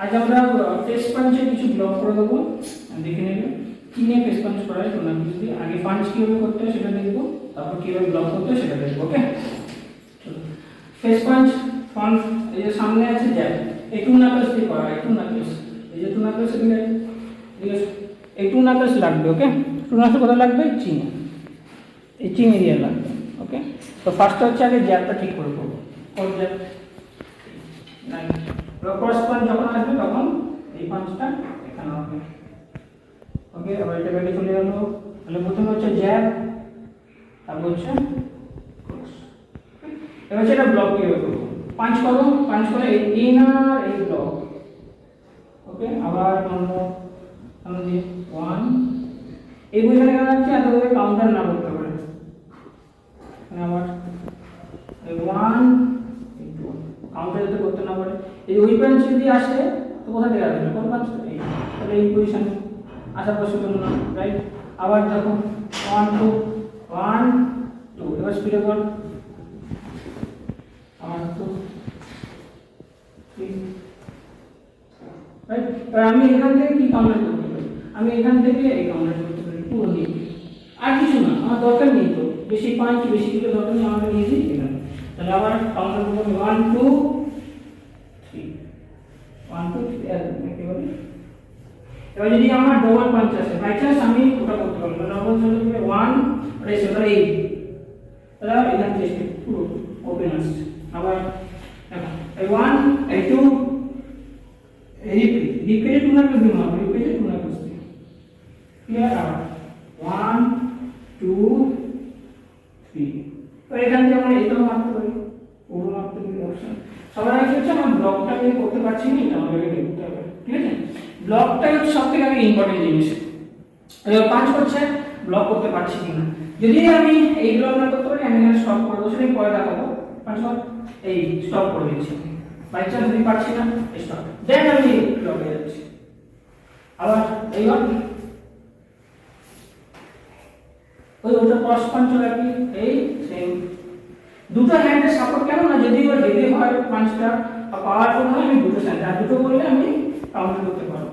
আজ আমরা পেস্ট পাঞ্চে কিছু ব্লক করে দেবো, দেখে নেবে কিনে পেস্ট পাঞ্চ করা হয় তোমরা যদি আগে পাঞ্চ কীভাবে করতে হয় সেটা দেখবো, তারপর কীভাবে ব্লক করতে হয় সেটা দেখবো। ওকে, পেস্ট পাঞ্চ ফ্রন্ট এই যে সামনে আছে জ্যাব, এই টু নাকলস দিয়ে করা হয়, টু নাকলস, এই যে টু নাকলস দিলে ঠিক আছে, এই টু নাকলস লাগবে। ওকে, টু নাকলস কোথায় লাগবে? চিনে, এই চিন এরিয়া লাগবে। ওকে, তো ফার্স্ট হচ্ছে আগে জ্যাবটা ঠিক করে করবো। কোন জ্যাব? ক্রস পাঞ্চ যখন আসবে তখন এই পাঞ্চটা এখানে হবে। ওকে, আবার এটা ব্যাগে চলে গেল। তাহলে প্রথমে হচ্ছে জ্যাব, তারপর হচ্ছে ক্রস। এবার সেটা ব্লক কিভাবে করবো? পাঞ্চ করো, পাঞ্চ করে এই ইনার এই ব্লক। ওকে, আবার আমরা দিয়ে 1 এই বুঝে কেন যাচ্ছে এত করে কাউন্টার না করতে পারে, মানে আবার 1 কাউন্টার যাতে করতে না পারে। এই ওই পাঞ্চ যদি আসে তো কোথা থেকে আসবে? কোন পাঞ্চ? এই, তাহলে এই পজিশনে আসার পসিবল না, রাইট? আবার দেখো 1 2 1 2, এবার স্পিডে কর 1 2 3, রাইট? এবার আমি এখান থেকে কি কাউন্টার করতে পারি? আমি এখান থেকে এই কাউন্টার করতে পারি পুরো নিয়ে, আর কিছু না, আমার দরকার নেই তো বেশি পাঞ্চ, বেশি কিছু দরকার নেই, আমাকে নিয়েছি এখানে। তাহলে আবার কাউন্টার করবো 1 2 3 1 2 3 একেবারে। এবার যদি আমার ডবল পাঞ্চ আসে, বাই চান্স আমি ওটা করতে পারবো, ডবল চলে যাবে 1 আর এসে তাহলে 8, তাহলে এখান থেকে পুরো ওপেন আসছে। আবার দেখো এই 1 এই 2 রিপিটে টু না করতে হবে, রিপিটে টু না করতে ক্লিয়ার। আবার 1 2 3, তো এখান থেকে আমরা এটাও মারতে পারি, পুরো মারতে পারি অপশন। সবার আগে হচ্ছে আমরা ব্লকটা আমি করতে পারছি না, এটা আমাকে দেখতে হবে, ঠিক আছে? ব্লকটাই হচ্ছে সবথেকে আগে ইম্পর্টেন্ট জিনিস। এবার পাঁচ করছে ব্লক করতে পারছি কিনা, যদি আমি এই ব্লক না করতে পারি আমি এখানে স্টপ করে দেবো, সেটাই পরে দেখাবো। পাঁচ এই স্টপ করে দিচ্ছি, বাই চান্স যদি পারছি না স্টপ, দেন আমি ব্লকে যাচ্ছি। আবার এইবার ওটা ক্রস পাঞ্চ রাখি, এই সেম দুটো হ্যান্ডের সাপোর্ট কেন না, যদি ওর হেভি হয় পাঞ্চটা পাওয়ারফুল হয় আমি দুটো হ্যান্ড, আর দুটো করলে আমি কাউন্টার করতে পারবো।